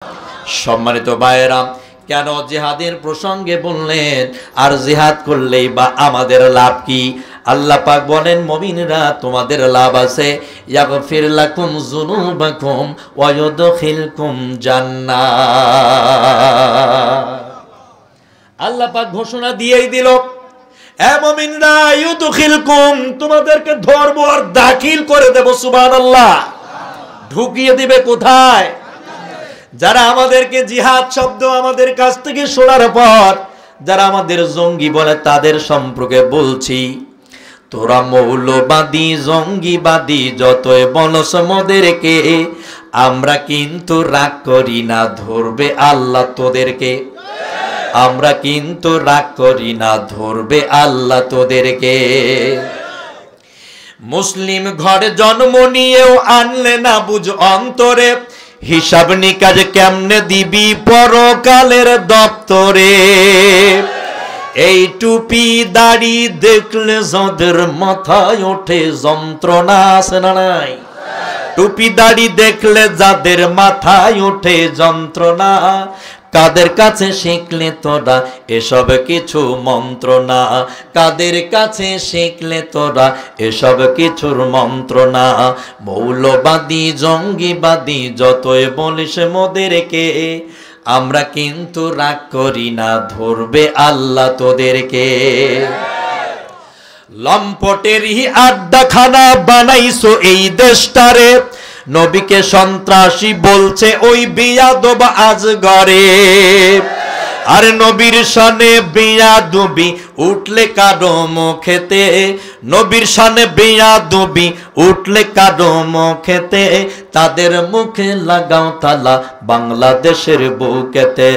সম্মানিত ভাইয়েরা, কেন জিহাদের প্রসঙ্গে বললেন? আর জিহাদ করলেই বা আমাদের লাভ কি? আল্লাহ পাক বলেন, মুমিনরা তোমাদের লাভ আছে, ইয়াগফির লাকুম যুনুবাকুম ওয়া ইউদখিলকুম জান্নাত। আল্লাহ পাক ঘোষণা দিয়েই দিল, এ মুমিনরা, ইউদখিলকুম, তোমাদেরকে ধরবো আর দাখিল করে দেব। সুবহানাল্লাহ। ঢুকিয়ে দিবে কোথায়? যারা আমাদেরকে জিহাদ শব্দ আমাদের কাছ থেকে শোনার পর যারা আমাদের জঙ্গি বলে, তাদের সম্পর্কে বলছি, তোরা মৌলবাদী জঙ্গিবাদী যতই বলস মোদেরকে, আমরা কিন্তু রাগ করি না, ধরবে আল্লাহ তোদেরকে। আমরা কিন্তু রাগ করি না, ধরবে আল্লাহ তোদেরকে। মুসলিম ঘরে জন্ম নিয়েও আনলে না বুঝ অন্তরে, হিসাব নিকাজ কেমনে দিবি পরকালের দপ্তরে। এই টুপি দাড়ি দেখলে যাদের মাথায় ওঠে যন্ত্রণা, আছে না নাই? টুপি দাড়ি দেখলে যাদের মাথায় ওঠে যন্ত্রণা, কাদের কাছে শিখলে তোরা এসব কিছু মন্ত্রণা? কাদের কাছে শিখলে তোরা এসব কিছুর মন্ত্রণা? মৌলবাদী জঙ্গিবাদী যতই বলিস মোদেরকে, আমরা কিন্তু রাগ করি না, ধরবে আল্লাহ তোদেরকে। লম্পটেরই আড্ডাখানা বানাইছো এই দেশটারে, নবীকে সন্ত্রাসী বলছে ওই বিয়াদব আজগরে। আর নবীর শানে বিয়াদবি উঠলে কারো মুখেতে, নবীর শানে বিয়াদবি উঠলে কারো মুখেতে, তাদের মুখে লাগাও তালা বাংলাদেশের বুকেতে,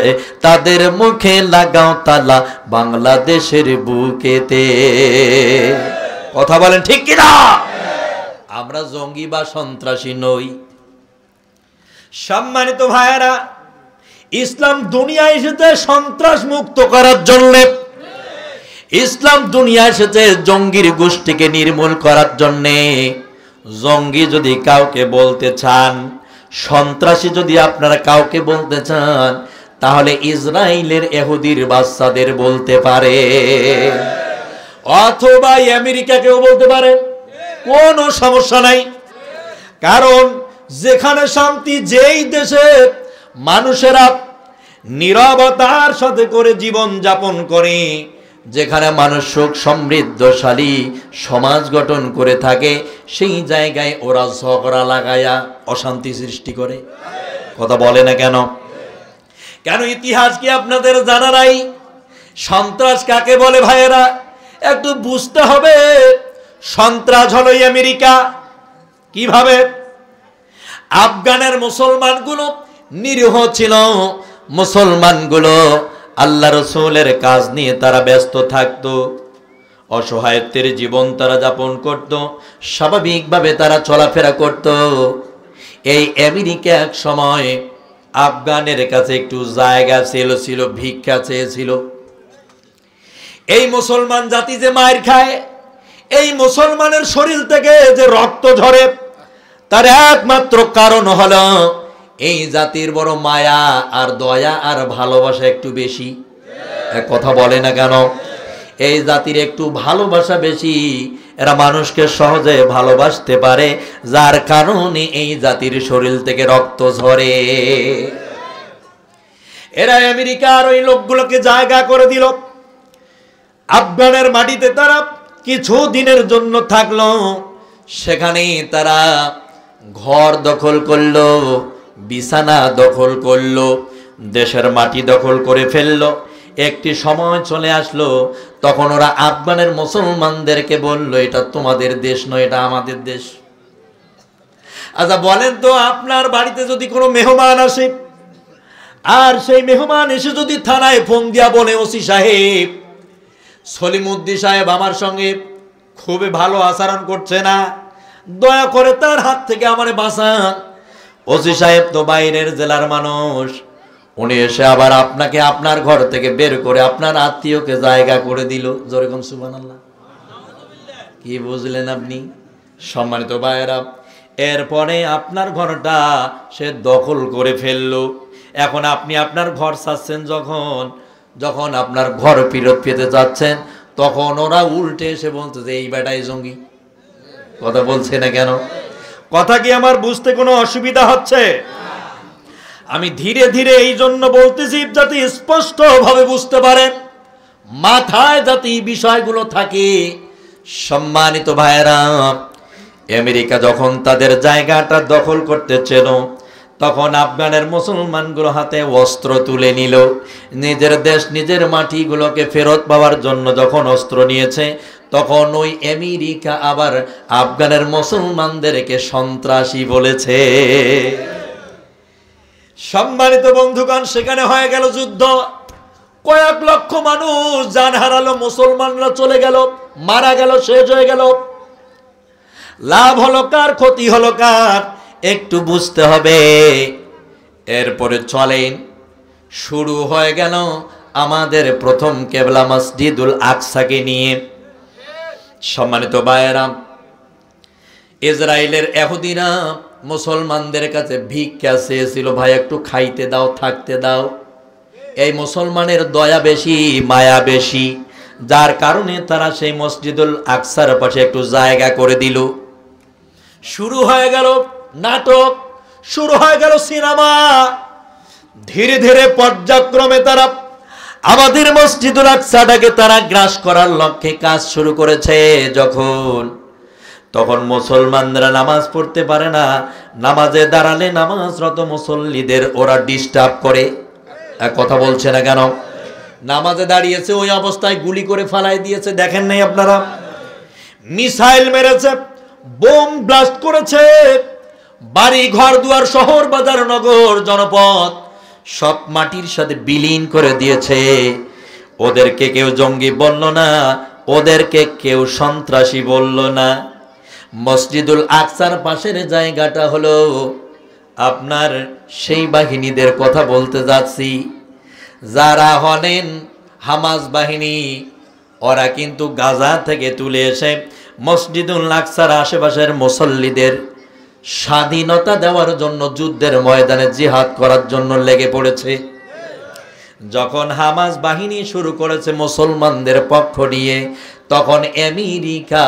তাদের মুখে লাগাও তালা বাংলাদেশের বুকেতে। কথা বলেন ঠিক কিনা? আমরা জঙ্গি বা সন্ত্রাসী নই। সম্মানিত ভাইয়েরা, ইসলাম দুনিয়ায় এসেছে সন্ত্রাস মুক্ত করার জন্য। ইসলাম দুনিয়ায় এসেছে জঙ্গির গোষ্ঠীকে নির্মূল করার জন্য। জঙ্গি যদি কাউকে বলতে চান, সন্ত্রাসী যদি আপনারা কাউকে বলতে চান, তাহলে ইসরায়েলের ইহুদির বাচ্চাদের বলতে পারে, অথবা আমেরিকাকেও বলতে পারেন, কোনো সমস্যা নাই। কারণ যেখানে শান্তি, যেই দেশে মানুষেরা নীরবতার সাথে করে জীবন যাপন করে, যেখানে মানুষ সুখ সমৃদ্ধশালী সমাজ গঠন করে থাকে, সেই জায়গায় ওরা ঝগড়া লাগায়া অশান্তি সৃষ্টি করে। কথা বলে না কেন? কেন ইতিহাস কি আপনাদের জানা নাই? সন্ত্রাস কাকে বলে ভাইয়েরা? একটু বুঝতে হবে। সন্ত্রাস হলো আমেরিকা। কিভাবে? আফগানের মুসলমানগুলো নিরীহ ছিল। মুসলমানগুলো আল্লাহ রসুলের কাজ নিয়ে তারা ব্যস্ত থাকতো, অসহায়ত্বের জীবন তারা যাপন করত, স্বাভাবিকভাবে তারা চলাফেরা করত। এই আমেরিকা এক সময় আফগানের কাছে একটু জায়গা ছিল, ভিক্ষা চেয়েছিল। এই মুসলমান জাতি যে মায়ের খায়, এই মুসলমানের শরীর থেকে যে রক্ত ঝরে, তার একমাত্র কারণ হলো এই জাতির বড় মায়া আর দয়া আর ভালোবাসা একটু বেশি। কথা বলে না কেন? এই জাতির একটু ভালোবাসা বেশি, এরা মানুষকে সহজে ভালোবাসতে পারে, যার কারণে এই জাতির শরীর থেকে রক্ত ঝরে। এরা আমেরিকার ওই লোকগুলোকে জায়গা করে দিল। আফগানের মাটিতে তারা কিছু দিনের জন্য থাকলো। সেখানে তারা ঘর দখল করলো, বিছানা দখল করলো, দেশের মাটি দখল করে ফেললো। একটি সময় চলে আসলো, তখন ওরা আফগানের মুসলমানদেরকে বলল, এটা তোমাদের দেশ নয়, এটা আমাদের দেশ। আচ্ছা বলেন তো, আপনার বাড়িতে যদি কোনো মেহমান আসে, আর সেই মেহমান এসে যদি থানায় ফোন দিয়া বলে, ওসি সাহেব, সলিমউদ্দিন সাহেব আমার সঙ্গে খুবই ভালো আচরণ করছে না, দয়া করে তার হাত থেকে আমারে বাঁচান। ওসি সাহেব তো বাইরের জেলার মানুষ, উনি এসে আবার আপনাকে আপনার ঘর থেকে বের করে আপনার আত্মীয়কে জায়গা করে দিল। জোরে কোন সুবহানাল্লাহ। কি বুঝলেন আপনি? সম্মানিত ভাইয়েরা, এরপরে আপনার ঘরটা সে দখল করে ফেললো। এখন আপনি আপনার ঘর ছাড়ছেন, যখন আপনার ঘর ফেরত পেতে যাচ্ছেন, তখন ওরা উল্টে এসে বলছে যে এই বেটাই জঙ্গি। কথা বলছে না কেন? কথা কি আমার বুঝতে কোনো অসুবিধা হচ্ছে? আমি ধীরে ধীরে এই জন্য বলতেছি যাতে স্পষ্ট ভাবে বুঝতে পারেন, মাথায় যাতে এই বিষয়গুলো থাকে। সম্মানিত ভাইরা, আমেরিকা যখন তাদের জায়গাটা দখল করতে ছিল, তখন আফগানের মুসলমানগুলো হাতে অস্ত্র তুলে নিল। নিজের দেশ নিজের মাটিগুলোকে ফেরত পাওয়ার জন্য যখন অস্ত্র নিয়েছে, তখন ওই আমেরিকা আবার আফগানের মুসলমানদেরকে সন্ত্রাসী বলেছে। সম্মানিত বন্ধুগণ, সেখানে হয়ে গেল যুদ্ধ, কয়েক লক্ষ মানুষ জান হারালো, মুসলমানরা চলে গেল, মারা গেল, শেষ হয়ে গেল। লাভ হলো কার, ক্ষতি হলো কার, একটু বুঝতে হবে। এরপরে চলেন, শুরু হয়ে গেল আমাদের প্রথম কেবলা মসজিদুল আকসাকে নিয়ে। সম্মানিত ভাইয়েরা, ইসরায়েলের ইহুদিরা মুসলমানদের কাছে ভিক্ষা চেয়েছিল, ভাই একটু খাইতে দাও, থাকতে দাও। এই মুসলমানের দয়া বেশি, মায়া বেশি, যার কারণে তারা সেই মসজিদুল আকসার পাশে একটু জায়গা করে দিল। শুরু হয়ে গেল নাটক, শুরু হয়ে গেল সিনেমা। ধীরে ধীরে পর্যায়ক্রমে তারা আমাদের মসজিদুল আকসাটাকে তারা গ্রাস করার লক্ষ্যে কাজ শুরু করেছে। তখন মুসলমানরা নামাজ পড়তে পারে না, নামাজে দাঁড়ালে নামাজরত মুসল্লিদের ওরা ডিস্টার্ব করে। কথা বলছে না কেন? নামাজে দাঁড়িয়েছে, ওই অবস্থায় গুলি করে ফালাই দিয়েছে, দেখেন নাই আপনারা? মিসাইল মেরেছে, বোম ব্লাস্ট করেছে, বাড়ি ঘর দুয়ার, শহর বাজার নগর জনপদ সব মাটির সাথে বিলীন করে দিয়েছে। ওদেরকে কেউ জঙ্গি বলল না, ওদেরকে কেউ সন্ত্রাসী বলল না। মসজিদুল আকসার পাশের জায়গাটা হলো আপনার সেই বাহিনীদের কথা বলতে যাচ্ছি, যারা হলেন হামাস বাহিনী। ওরা কিন্তু গাজা থেকে তুলে এসে মসজিদুল আকসার আশেপাশের মুসল্লিদের স্বাধীনতা দেওয়ার জন্য যুদ্ধের ময়দানে জিহাদ করার জন্য লেগে পড়েছে। যখন হামাস বাহিনী শুরু করেছে মুসলমানদের পক্ষ নিয়ে, তখন আমেরিকা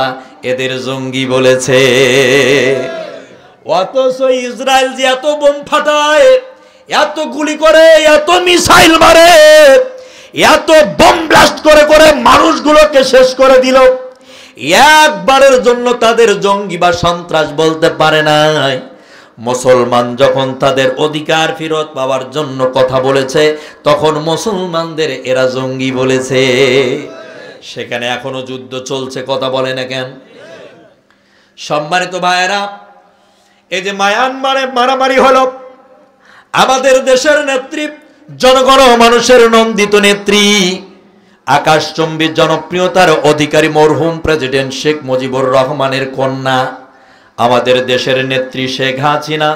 এদের জঙ্গি বলেছে। অথচ ইসরায়েল যে এত বোম ফাটায়, এত গুলি করে, এত মিসাইল মারে, এত বোম ব্লাস্ট করে করে মানুষগুলোকে শেষ করে দিল, একবারের জন্য তাদের জঙ্গি বা সন্ত্রাস বলতে পারে নাই। মুসলমান যখন তাদের অধিকার ফেরত পাওয়ার জন্য কথা বলেছে, তখন মুসলমানদের এরা জঙ্গি বলেছে। সেখানে এখনো যুদ্ধ চলছে, কথা বলে না কেন? সম্মানিত ভাইয়েরা, এই যে মায়ানমারে মারামারি হলো, আমাদের দেশের নেত্রী, জনগণ মানুষের নন্দিত নেত্রী, আকাশচুম্বী জনপ্রিয়তার অধিকারী মরহুম প্রেসিডেন্ট শেখ মুজিবুর রহমানের কন্যা, আমাদের দেশের নেত্রী শেখ হাসিনা,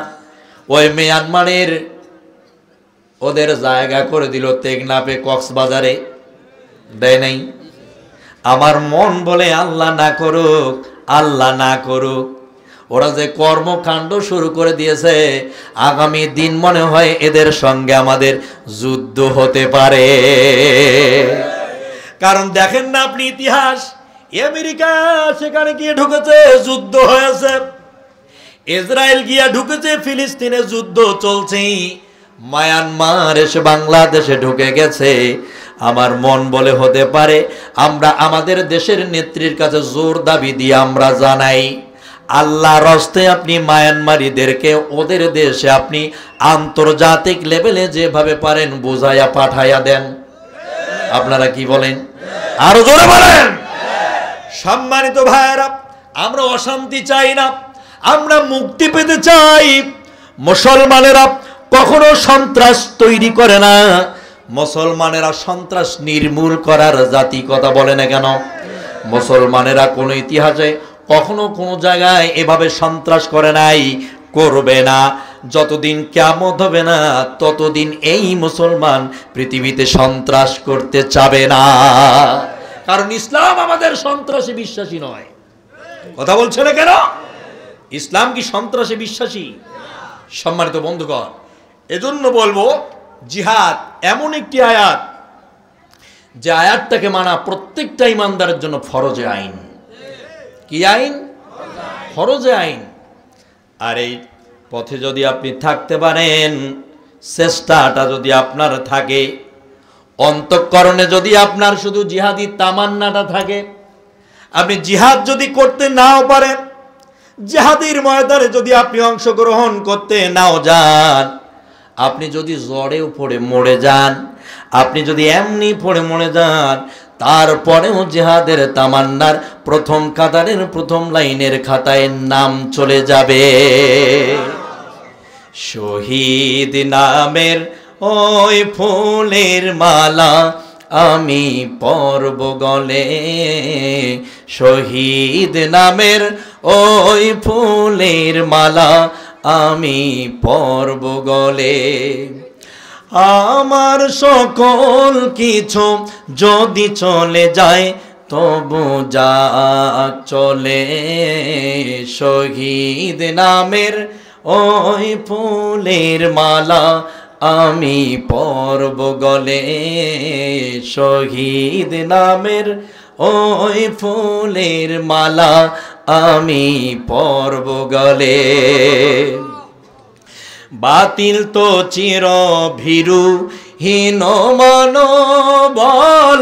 ওই মিয়ানমারের ওদের জায়গা করে দিল টেকনাফে, কক্সবাজারে। দেয় নাই? আমার মন বলে আল্লাহ না করুক, আল্লাহ না করুক। ওরা যে কর্মকাণ্ড শুরু করে দিয়েছে, আগামী দিন মনে হয় এদের সঙ্গে আমাদের যুদ্ধ হতে পারে। কারণ দেখেন না আপনি ইতিহাস, আমেরিকা সেখানে গিয়ে ঢুকেছে, যুদ্ধ হয়েছে। ইসরায়েল গিয়া ঢুকেছে, ফিলিস্তিনে যুদ্ধ চলছে। মায়ানমার এসে বাংলাদেশে ঢুকে গেছে। আমার মন বলে হতে পারে আমরা আমাদের দেশের নেত্রীর কাছে জোর দাবি দিয়ে আমরা জানাই, আল্লাহর হস্তে আপনি মায়ানমারিদেরকে ওদের দেশে আপনি আন্তর্জাতিক লেভেলে যেভাবে পারেন বুঝাইয়া পাঠাইয়া দেন। আপনারা কি বলেন? আরো জোরে বলেন। সম্মানিত ভাইয়েরা, আমরা অশান্তি চাই না, আমরা মুক্তি পেতে চাই। মুসলমানেরা কখনো সন্ত্রাস তৈরি করে না, মুসলমানেরা সন্ত্রাস নির্মূল করার জাতি, কথা বলে না কেন? মুসলমানেরা কোনো ইতিহাসে কখনো কোনো জায়গায় এভাবে সন্ত্রাস করে নাই, করবে না। যতদিন কিয়ামত হবে না ততদিন এই মুসলমান পৃথিবীতে সন্ত্রাস করতে চাবে না। কারণ ইসলাম আমাদের সন্ত্রাসে বিশ্বাসী নয়। কথা বলছে না কেন? ইসলাম কি সন্ত্রাসে বিশ্বাসী? সম্মানিত বন্ধুগণ, এজন্য বলবো জিহাদ এমন একটি আয়াত, যে আয়াতটাকে মানা প্রত্যেকটা ইমানদারের জন্য ফরজে আইন। কি আইন? ফরজে আইন। আর এই পথে যদি আপনি থাকতে পারেন, চেষ্টাটা যদি আপনার থাকে, অন্তঃকরণে যদি আপনার শুধু জিহাদি তামান্নাটা থাকে, আপনি জিহাদ যদি করতে নাও পারেন, জিহাদের ময়দানে যদি আপনি অংশগ্রহণ করতে নাও যান, আপনি যদি জ্বরেও পড়ে মরে যান, আপনি যদি এমনি পড়ে মরে যান, তারপরেও জিহাদের তামান্নার প্রথম কাতারের প্রথম লাইনের খাতায় নাম চলে যাবে। শহীদ নামের ওই ফুলের মালা আমি পরব গলে, শহীদ নামের ওই ফুলের মালা আমি পরব গলে। আমার সকল কিছু যদি চলে যায়, তবু যা চলে শহীদ নামের ওই ফুলের মালা আমি পরব গলে, শহীদ নামের ওই ফুলের মালা আমি পরব গলে। বাতিল তো চির ভীরু হীন মনোবল,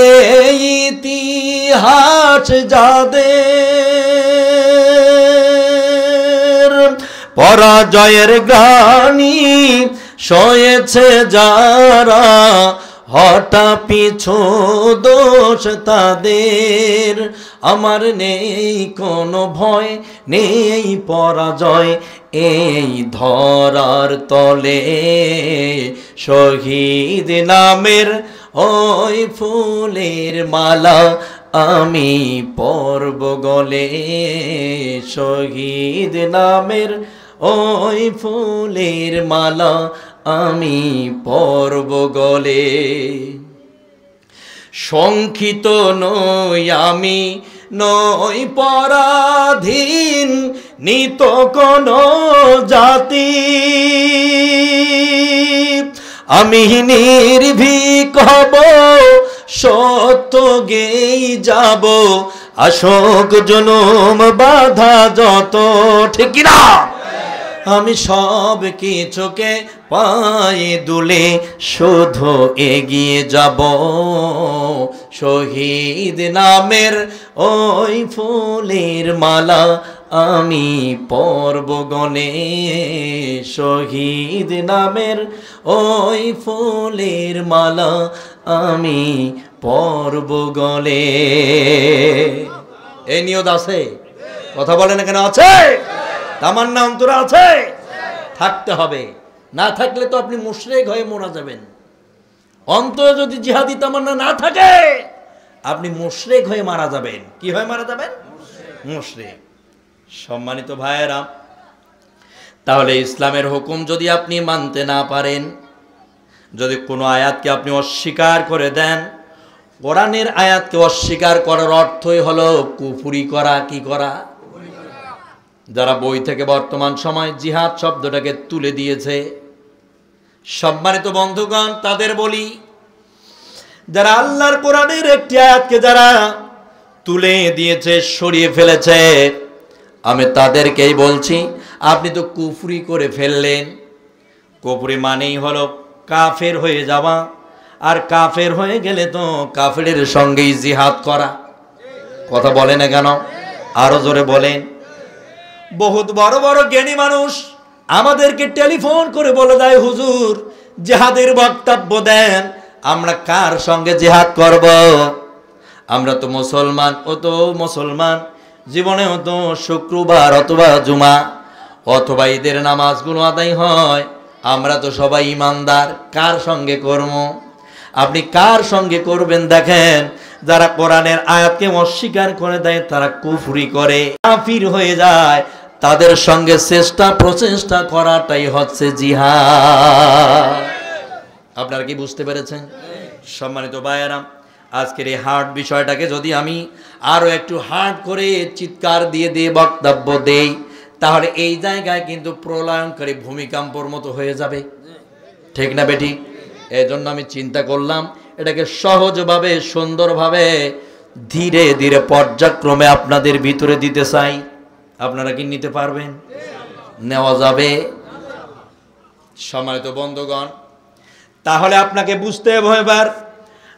এই ইতিহাস যাদের পরাজয়ের গ্লানি সয়েছে যারা, হঠাৎ পিছু দোষ তাদের। আমার নেই কোনো ভয়, নেই পরাজয় এই ধরার তলে, শহীদ নামের ওই ফুলের মালা আমি পরব গলে, শহীদ নামের ওই ফুলের মালা আমি পরব গলে। শঙ্কিত নই আমি, নই পরাধীন, নিত কোন জাতি, আমি নির্ভীক হব, সত্য গেই যাব, আসক জনম বাধা যত। ঠিক না? আমি সব কিছুকে পায়ে দুলে শুধু এগিয়ে যাব, শহীদ নামের ওই ফুলের মালা আমি পরব গলে, শহীদ নামের ওই ফুলের মালা আমি পরব গলে। এই নিয়ত আছে? কথা বলে না কেন? আছে। তামান্না অন্তরে আছে, থাকতে হবে। না থাকলে তো আপনি মুশরিক হয়ে মারা যাবেন। অন্তরে যদি জিহাদি তামান্না না থাকে, আপনি মুশরিক হয়ে মারা যাবেন। কি হয়ে মারা যাবেন? মুশরিক। সম্মানিত ভাইয়েরা, তাহলে ইসলামের হুকুম যদি আপনি মানতে না পারেন, যদি কোনো আয়াতকে আপনি অস্বীকার করে দেন, কোরআনের আয়াতকে অস্বীকার করার অর্থই হলো কুফরি করা। কি করা? যারা বই থেকে বর্তমান সময় জিহাদ শব্দটাকে তুলে দিয়েছে, সম্মানিত বন্ধুগণ, তাদের বলি, যারা আল্লাহর কোরআনের একটি আয়াতকে যারা তুলে দিয়েছে, সরিয়ে ফেলেছে, আমি তাদেরকেই বলছি, আপনি তো কুফরি করে ফেললেন। কুফরি মানেই হলো কাফের হয়ে যাওয়া, আর কাফের হয়ে গেলে তো কাফেরের সঙ্গেই জিহাদ করা। কথা বলে না কেন? আরো জোরে বলেন। বহুত বড় বড় জ্ঞানী মানুষ আমাদেরকে টেলিফোন করে বলে দেয়, হুজুর জিহাদের বক্তব্য দেন, আমরা কার সঙ্গে জিহাদ করব? আমরা তো মুসলমান, ও তো মুসলমান, জীবনেও তো শুক্রবার অথবা জুমা অথবা ঈদের নামাজগুলো আদায় হয়, আমরা তো সবাই ইমানদার, কার সঙ্গে করব? আপনি কার সঙ্গে করবেন? দেখেন, যারা কোরআনের আয়াতকে অস্বীকার করে দেয়, তারা কুফরি করে, কাফির হয়ে যায়, তাদের সঙ্গে প্রচেষ্টা করাটাই হচ্ছে জিহাদ। আপনারা কি বুঝতে পেরেছেন? সম্মানিত ভাইয়েরা, আজকের এই হার্ড বিষয়টাকে যদি আমি আরো একটু হার্ড করে চিৎকার দিয়ে দিয়ে বক্তব্য দেই, তাহলে এই জায়গায় কিন্তু প্রলয়ঙ্কারী ভূমিকম্পর মতো হয়ে যাবে। ঠিক না বেটি? এই জন্য আমি চিন্তা করলাম এটাকে সহজভাবে সুন্দরভাবে ধীরে ধীরে পর্যায়ক্রমে আপনাদের ভিতরে দিতে চাই। আপনারা কি নিতে পারবেন? নেওয়া যাবে? সম্মানিত বন্ধুগণ, তাহলে আপনাকে বুঝতে হবে এবার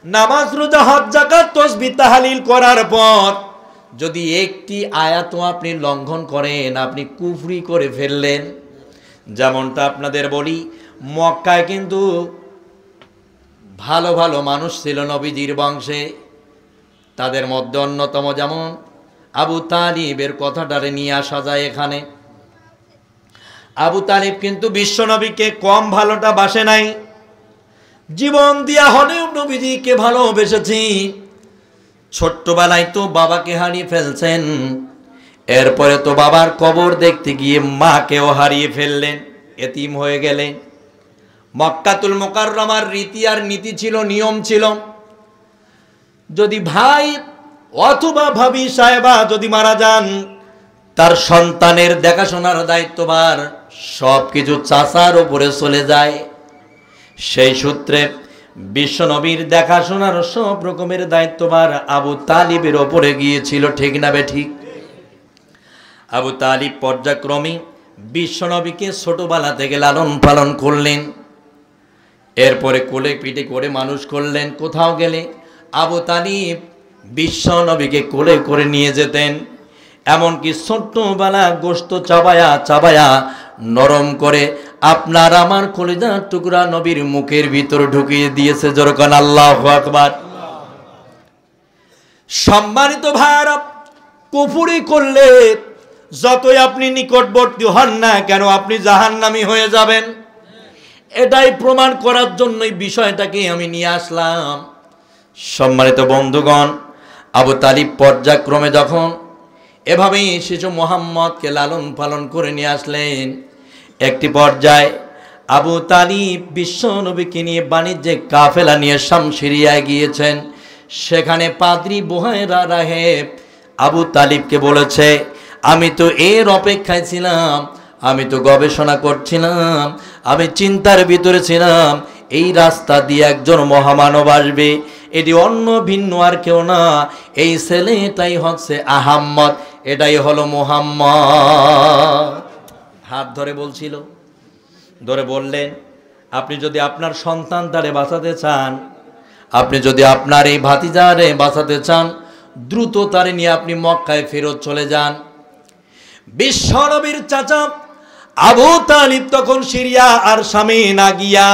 নামাজ রোজা হজ যাকাত তাসবিহ তাহলিল করার পর যদি একটি আয়াতও আপনি লঙ্ঘন করেন, আপনি কুফরি করে ফেললেন। যেমনটা আপনাদের বলি, মক্কায় কিন্তু ভালো ভালো মানুষ ছিল নবীজির বংশে। তাদের মধ্যে অন্যতম যেমন আবু তালিবের কথাটারে নিয়ে আসা যায় এখানে। আবু তালিব কিন্তু বিশ্বনবীকে কম ভালোটা বাসে নাই, জীবন দিয়া হলেও নবীজিকে ভালোবেসেছি। ছোট্টবেলায় তো বাবাকে হারিয়ে ফেলছেন, এরপরে তো বাবার কবর দেখতে গিয়ে মাকেও হারিয়ে ফেললেন, এতিম হয়ে গেলেন। মক্কাতুল মুকাররমার রীতি আর নীতি ছিল, নিয়ম ছিল, যদি ভাই অথবা ভাবি সাহেবা যদি মারা যান, তার সন্তানের দেখাশোনার দায়িত্বভার সবকিছু চাচার উপরে চলে যায়। সেই সূত্রে বিশ্বনবীর দেখাশোনার সব রকমের দায়িত্বভার আবু তালিবের ওপরে গিয়েছিল। ঠিক না বেঠিক? আবু তালিব পর্যায়ক্রমে বিশ্বনবীকে ছোটবেলা থেকে লালন পালন করলেন, এরপরে কোলে পিঠে করে মানুষ করলেন। কোথাও গেলে আবু তালিব বিশ্বনবীকে কোলে করে নিয়ে যেতেন, এমনকি ছোট্টবেলা গোশত চাবায়া চাবায়া নরম করে আপনার আমার কলিজার টুকরা নবীর মুখের ভিতর ঢুকিয়ে দিয়েছে। যেরকম আল্লাহু আকবার। সম্মানিত ভাইরা, কুফরি করলে যতই আপনি নিকটবর্তী হন না কেন আপনি জাহান্নামী হয়ে যাবেন। এটাই প্রমাণ করার জন্যই বিষয়টাকে আমি নিয়ে আসলাম। সম্মানিত বন্ধুগণ, আবু তালিব পর্যায়ক্রমে যখন এভাবেই শিশু মোহাম্মদকে লালন পালন করে নিয়ে আসলেন, একটি পর্যায়ে আবু তালিব বিশ্বনবীকে নিয়ে বাণিজ্যিক কাফেলা নিয়ে শামশিরিয়ায় গিয়েছেন। সেখানে পাদ্রী বুহায়রা রাহেব আবু তালিবকে বলেছে, আমি তো এর অপেক্ষায় ছিলাম, আমি তো গবেষণা করছিলাম, আমি চিন্তার ভিতরে ছিলাম এই রাস্তা দিয়ে একজন মহামানব আসবে, এটি অন্য ভিন্ন আর কেউ না, এই ছেলেটাই হচ্ছে আহাম্মদ, এটাই হলো মুহাম্মদ। হাত ধরে বলছিল, ধরে বললেন, আপনি যদি আপনার সন্তান তারে বাঁচাতে চান, আপনি যদি আপনার এই ভাতিজারে বাঁচাতে চান, দ্রুত তারে নিয়ে আপনি মক্কায় ফেরত চলে যান। বিশ্বনবীর চাচা আবু তালিব তখন সিরিয়া আর শামে না গিয়া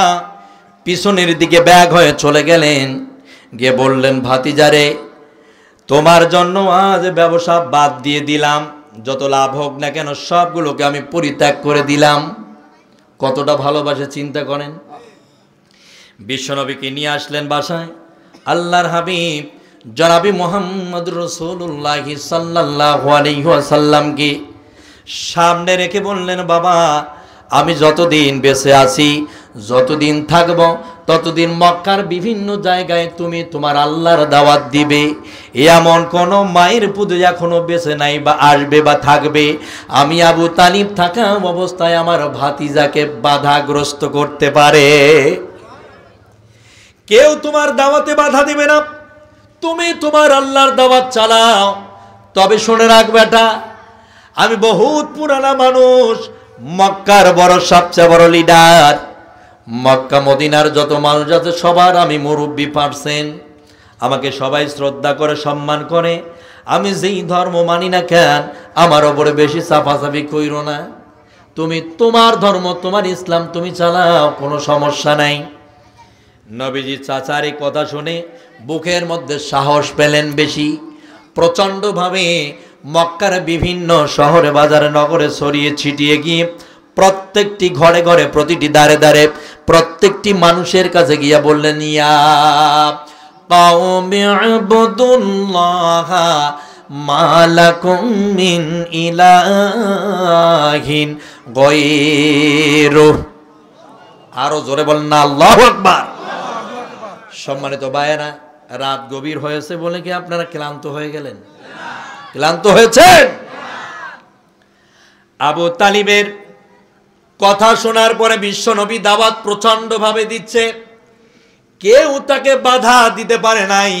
পিছনের দিকে ব্যাগ হয়ে চলে গেলেন, গিয়ে বললেন, ভাতিজারে তোমার জন্য আজ ব্যবসা বাদ দিয়ে দিলাম, যত লাভ হোক না কেন সবগুলোকে আমি পরিত্যাগ করে দিলাম। কতটা ভালোবাসে চিন্তা করেন। বিশ্বনবীকে নিয়ে আসলেন বাসায়। আল্লাহর হাবিব জনাবি মুহাম্মদ রাসূলুল্লাহ সাল্লাল্লাহু আলাইহি ওয়াসাল্লামকে সামনে রেখে বললেন, বাবা আমি যতদিন বেঁচে আছি, যতদিন থাকব, ততদিন মক্কার বিভিন্ন জায়গায় তুমি তোমার আল্লাহর দাওয়াত দিবে। এমন কোন মায়ের পুজো এখনো বেঁচে নাই বা আসবে বা থাকবে, আমি আবু তালিব থাকা অবস্থায় আমার ভাতিজাকে বাধাগ্রস্ত করতে পারে। কেউ তোমার দাওয়াতে বাধা দিবে না, তুমি তোমার আল্লাহর দাওয়াত চালাও। তবে শুনে রাখ বেটা, আমি বহুত পুরানা মানুষ, মক্কার বড় সবচেয়ে বড় লিডার, মক্কা মদিনার যত মানুষ আছে সবার আমি মুরব্বি পারছেন, আমাকে সবাই শ্রদ্ধা করে সম্মান করে। আমি যেই ধর্ম মানি না কেন আমার ওপরে বেশি চাপাচাপি কইরো না। তুমি তোমার ধর্ম, তোমার ইসলাম তুমি চালাও, কোনো সমস্যা নাই। নবীজির চাচার এই কথা শুনে বুকের মধ্যে সাহস পেলেন বেশি। প্রচণ্ডভাবে মক্কার বিভিন্ন শহরে বাজারে নগরে ছড়িয়ে ছিটিয়ে গিয়ে প্রত্যেকটি ঘরে ঘরে প্রতিটি দ্বারে দ্বারে প্রত্যেকটি মানুষের কাছে গিয়া বললেন, ইয়া কওমি ইবুদুল্লাহ মা লাকুম মিন ইলাহিন গায়রুহু। আরো জোরে বলেন না আল্লাহু আকবার। সম্মানিত ভাইয়েরা, রাত গভীর হয়েছে বলে কি আপনারা ক্লান্ত হয়ে গেলেন? ক্লান্ত হয়েছেন? আবু তালিবের কথা শোনার পরে বিশ্বনবী দাওয়াত প্রচন্ড ভাবে দিচ্ছে, কেউ তাকে বাধা দিতে পারে নাই,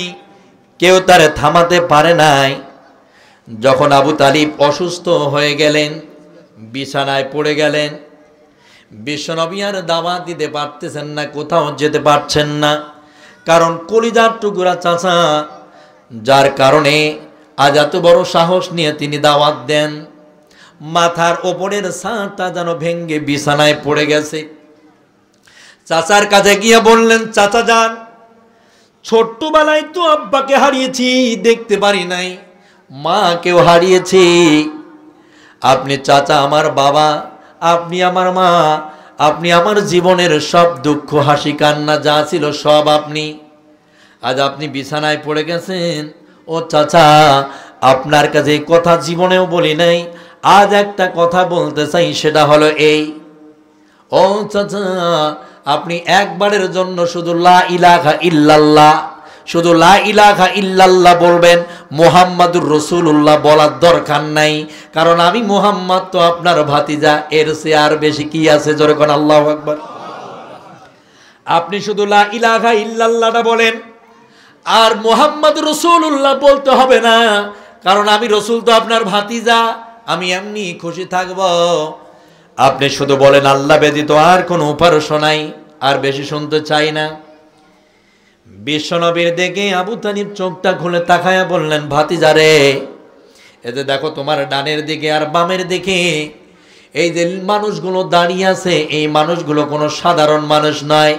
কেউ তারে থামাতে পারে নাই। যখন আবু তালিব অসুস্থ হয়ে গেলেন, বিছানায় পড়ে গেলেন, বিশ্বনবী আর দাওয়াত দিতে পারতেছেন না, কোথাও যেতে পারছেন না, কারণ কলিজার টুকরা চাচা, যার কারণে আজ এত বড় সাহস নিয়ে তিনি দাওয়াত দেন। মাথার ওপরের ছাদটা যেন ভেঙ্গে বিছানায় পড়ে গেছে। চাচার কাছে গিয়ে বললেন, চাচা যান, ছোট্টবেলায় তো আব্বাকে হারিয়েছি, দেখতে পারি নাই, মাকেও হারিয়েছি। আপনি চাচা আমার বাবা, আপনি আমার মা, আপনি আমার জীবনের সব দুঃখ হাসি কান্না যা ছিল সব আপনি। আজ আপনি বিছানায় পড়ে গেছেন। ও চাচা, আপনার কাছে এই কথা জীবনেও বলি নাই, আজ একটা কথা বলতে চাই, সেটা হলো এই। ও চাচা, আপনি একবারের জন্য শুধু লা ইলাহা ইল্লাল্লাহ, শুধু লা ইলাহা ইল্লাল্লাহ বলবেন, মুহাম্মাদুর রাসূলুল্লাহ বলার দরকার নাই, কারণ আমি মুহাম্মদ তো আপনার ভাতিজা, এর চেয়ে আর বেশি কি আছে? জোরে কোন আল্লাহু আকবার। আপনি শুধু লা ইলাহা ইল্লাল্লাহটা বলেন, আর মুহাম্মাদুর রাসূলুল্লাহ বলতে হবে না, কারণ আমি রসুল তো আপনার ভাতিজা, আমি এমনি খুশি থাকব। আপনি শুধু বলেন আল্লাহ ব্যতীত আর কোনো উপাস্য নাই, আর বেশি শুনতে চাই না। বিশ্বনবীর দেখে আবু তালিব চোখটা খুলে তাকায়া বললেন, ভাতিজা রে, এতে দেখো তোমার ডানের দিকে আর বামের দিকে এই যে মানুষগুলো দাঁড়িয়ে আছে, এই মানুষগুলো কোনো সাধারণ মানুষ নয়।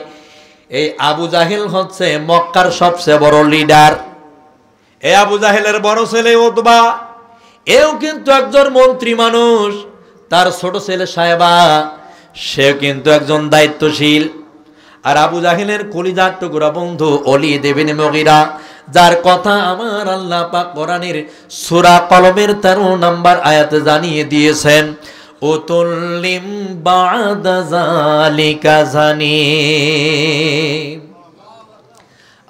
এই আবু জাহেল হচ্ছে মক্কার সবচেয়ে বড় লিডার। এই আবু জাহেলের বড় ছেলে উতবা, এও কিন্তু একজন মন্ত্রী মানুষ। তার ছোট ছেলে সাহেবা, সেও কিন্তু একজন দায়িত্বশীল। আর আবু জাহেলের কলিজার টুকরা বন্ধু ওলীদ ইবনে মুগীরা, যার কথা আমার আল্লাহ পাক কোরআনের সূরা কলমের 13 নম্বর আয়াতে জানিয়ে দিয়েছেন, উতুল্লিম বা'দা যালিকা জানিম।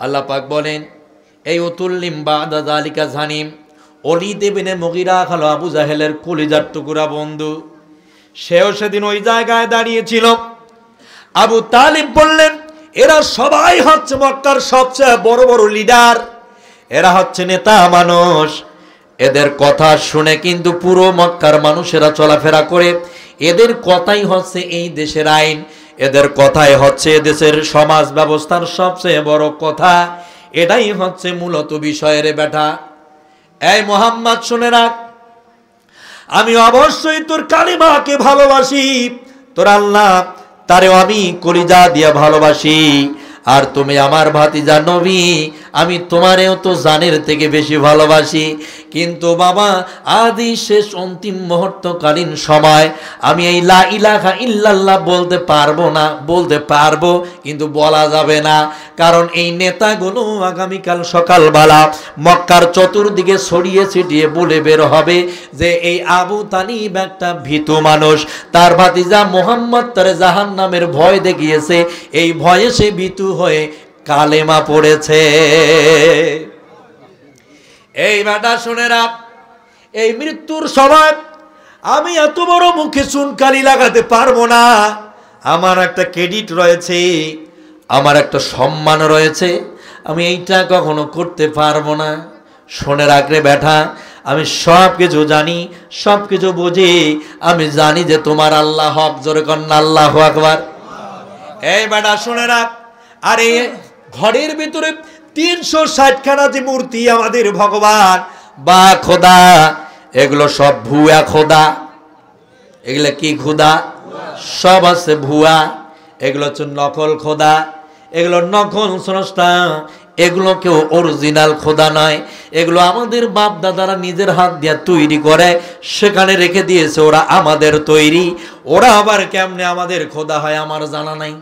আল্লাহ পাক বলেন, এই উতুল্লিম বা'দা যালিকা জানিম, ওলীদ ইবনে মুগীরা হলো আবু জাহেলের কলিজার টুকরা বন্ধু। সেও সেদিন ওই জায়গায় দাঁড়িয়েছিল। আবু তালিব বললেন, এরা সবাই হচ্ছে মক্কার সবচেয়ে বড় বড় লিডার, এরা হচ্ছে নেতা মানুষ। এদের কথা শুনে কিন্তু পুরো মক্কার মানুষেরা চলাফেরা করে। এদের কথাই হচ্ছে এই দেশের আইন, এদের কথাই হচ্ছে দেশের সমাজ ব্যবস্থার সবচেয়ে বড় কথা। এটাই হচ্ছে মূলত বিষয়ের বেটা। এই মুহাম্মদ শুনে রাখ, আমি অবশ্যই তোর কালিমাকে ভালোবাসি, তোর আল্লাহ তারেও আমি কলিজা দিয়া ভালোবাসি। আর তুমি আমার ভাতিজা নবী, আমি তোমারেও তো জানের থেকে বেশি ভালোবাসি। কিন্তু বাবা, আদি শেষ অন্তিম মুহূর্তকালীন সময় আমি এই লা ইলাহা ইল্লাল্লাহ বলতে পারবো না, বলতে পারবো কিন্তু বলা যাবে না, কারণ এই নেতাগুলো আগামীকাল সকালবেলা মক্কার চতুর্দিকে ছড়িয়ে ছিটিয়ে বলে বের হবে যে এই আবু তালিব একটা ভীতু মানুষ, তার ভাতিজা মুহাম্মদ তারে জাহান্নামের ভয় দেখিয়েছে, এই ভয়ে সে ভীতু হয়ে কালেমা পড়েছে। এই বেটা শুনে রাখ, এই মৃত্যুর সময় আমি এত বড় মুখে চুনকালি লাগাতে পারবো না। আমার একটা ক্রেডিট রয়েছে, আমার একটা সম্মান রয়েছে, আমি এইটা কখনো করতে পারবো না। শুনে রাখ রে বেটা, আমি সব কিছু জানি, সব কিছু বুঝি, আমি জানি যে তোমার আল্লাহ হক। জোরে কন্যা আল্লাহু আকবার। এই বেটা শুনে রাখ, আরে ঘরের ভিতরে 360 খানা যে মূর্তি আমাদের ভগবান বা খোদা, এগুলো সব ভুয়া খোদা। এগুলো কি খোদা? সব আছে ভুয়া। এগুলো হচ্ছে নকল খোদা, এগুলো নকল স্রষ্টা, এগুলো কেউ অরিজিনাল খোদা নয়। এগুলো আমাদের বাপ দাদারা নিজের হাত দিয়ে তৈরি করে সেখানে রেখে দিয়েছে, ওরা আমাদের তৈরি। ওরা আবার কেমনে আমাদের খোদা হয় আমার জানা নাই।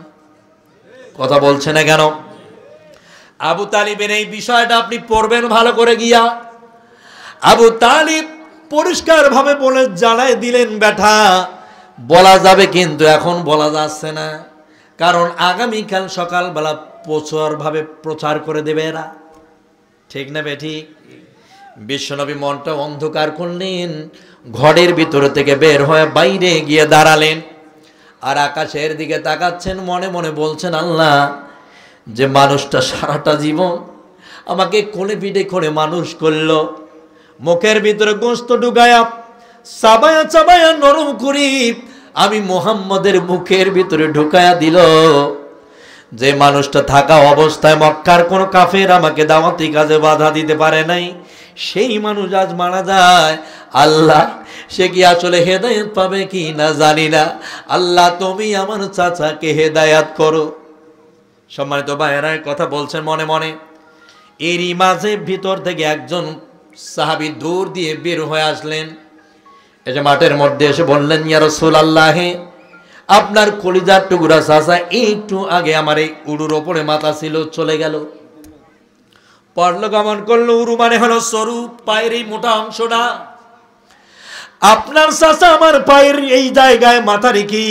কথা বলছে না কেন? আবু তালিবের এই বিষয়টা আপনি পড়বেন ভালো করে গিয়া। আবু তালিব পরিষ্কার ভাবে বলে জানাই দিলেন, বেটা বলা যাবে কিন্তু এখন বলা যাচ্ছে না, কারণ আগামীকাল সকালবেলা প্রচার ভাবে প্রচার করে দেবে এরা। ঠিক না বেঠিক? বিশ্বনবী মনটা অন্ধকার করলেন, ঘরের ভিতর থেকে বের হয়ে বাইরে গিয়ে দাঁড়ালেন। আর আকাশের দিকে তাকাচ্ছেন, মনে মনে বলছেন, আল্লাহ, যে মানুষটা সারাটা জীবন আমাকে কোলে পিঠে করে মানুষ করলো, মুখের ভিতরে গোশত ঢুকায়া চাবায়া চাবায়া নরম করি আমি মুহাম্মদের মুখের ভিতরে ঢুকায়া দিল, যে মানুষটা থাকা অবস্থায় মক্কার কোনো কাফের আমাকে দাওয়াতি কাজে বাধা দিতে পারে নাই, সেই মানুষ আজ মারা যায়। আল্লাহ, সে কি আসলে হেদায়েত পাবে কি না জানি না। আল্লাহ, তুমি আমার চাচাকে হেদায়েত করো। সম্মানিত ভাইয়েরা, কথা বলছেন মনে মনে। এরই মাঝে ভিতর থেকে একজন সাহাবী দূর দিয়ে বের হয়ে আসলেন, এসে মাঠের মধ্যে এসে বললেন, ইয়া রাসূলুল্লাহ, আপনার কলিজার টুকরা চাচা একটু আগে আমার এই উড়ুর ওপরে মাথা ছিল, চলে গেল, পরলোক গমন করলো। উরু মানে হলো সরু, পায়ের এই মোটা অংশটা। আপনার চাচা আমার পায়ের এই জায়গায় মাথা রেখে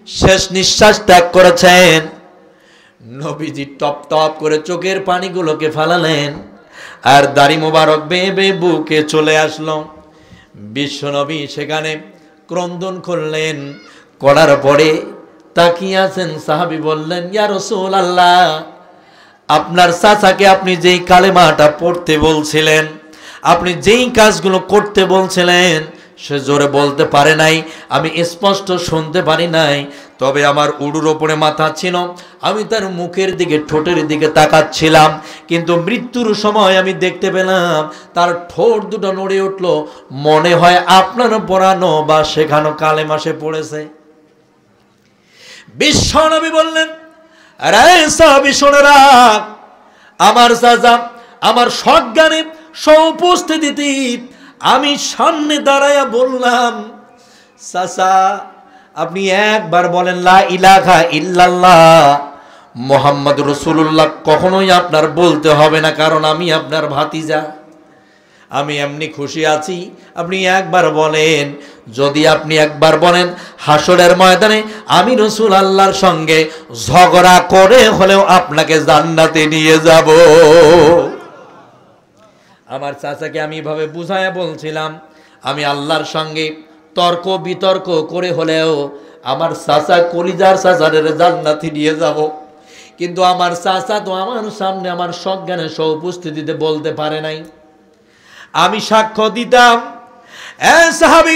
শেষ নিঃশ্বাস ত্যাগ করেছেন। নবীজি টপ টপ করে চোখের পানিগুলোকে ফালালেন, আর দাড়ি মোবারক বেয়ে বেয়ে বুকে চলে আসলো। বিশ্বনবী সেখানে ক্রন্দন করলেন, করার পরে তাকিয়ে আছেন। সাহাবী বললেন, ইয়া রাসূলুল্লাহ, আপনার চাচাকে আপনি যেই কালেমাটা পড়তে বলছিলেন, আপনি যেই কাজগুলো করতে বলছিলেন, সে জোরে বলতে পারে নাই, আমি স্পষ্ট শুনতে পারি নাই, তবে আমার উড়ুর ওপরে মাথা ছিল, আমি তার মুখের দিকে ঠোঁটের দিকে তাকাচ্ছিলাম, কিন্তু মৃত্যুর সময় আমি দেখতে পেলাম তার ঠোঁট দুটো নড়ে উঠল, মনে হয় আপনার পড়ানো বা শেখানো কালেমা সে পড়েছে। বিশ্বনবী বললেন, আরে সাহাবী শুনে রাখ, আমার চাচা আমার সজ্ঞানে সউপস্থিতিতে আমি সামনে দাঁড়ায়া বললাম, চাচা আপনি একবার বলেন লা ইলাহা ইল্লাল্লাহ মুহাম্মাদুর রাসূলুল্লাহ। কখনোই আপনার বলতে হবে না, কারণ আমি আপনার ভাতিজা, আমি এমনি খুশি আছি, আপনি একবার বলেন। যদি আপনি একবার বলেন, হাসরের ময়দানে আমি রাসূল আল্লাহর সঙ্গে ঝগড়া করে হলেও আপনাকে জান্নাতে নিয়ে যাব। আমার চাচাকে আমি এভাবে বুঝায়া বলছিলাম, আমি আল্লাহর সঙ্গে তর্ক বিতর্ক করে হলেও আমার চাচা কলিজার চাচাদের জান্নাতে নিয়ে যাব। কিন্তু আমার চাচা তো আমার সামনে আমার সজ্ঞানে সউপস্থিতিতে বলতে পারে নাই। আমি সাক্ষ্য দিতাম, সাহাবী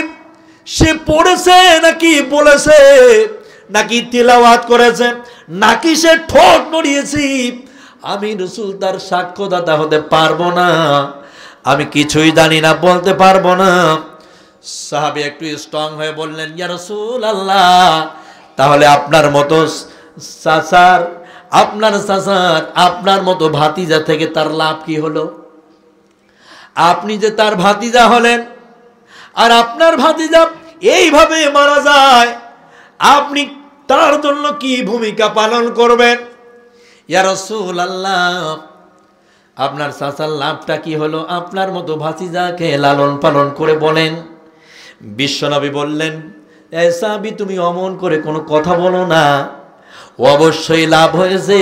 সে পড়েছে নাকি বলেছে, নাকি তিলাওয়াত করেছে, নাকি সে ঠোঁট নড়িয়েছে, আমি রাসূল তার সাক্ষ্যদাতা হতে পারবো না, আমি কিছুই জানি না, বলতে পারবো না। সাহাবী একটু স্ট্রং হয়ে বললেন, ইয়া রাসূলুল্লাহ, তাহলে আপনার মতো চাচার আপনার মতো ভাতিজা থেকে তার লাভ কি হলো? আপনি যে তার ভাতিজা হলেন, আর আপনার ভাতিজা এইভাবে মারা যায়, আপনি তার জন্য কি ভূমিকা পালন করবেন? ইয়া রাসূলুল্লাহ, আপনার চাচার লাভটা কি হলো? আপনার মতো ভাতিজাকে লালন পালন করে বলেন। বিশ্বনবী বললেন, এ সাহাবী, তুমি অমন করে কোনো কথা বলো না, অবশ্যই লাভ হয়েছে।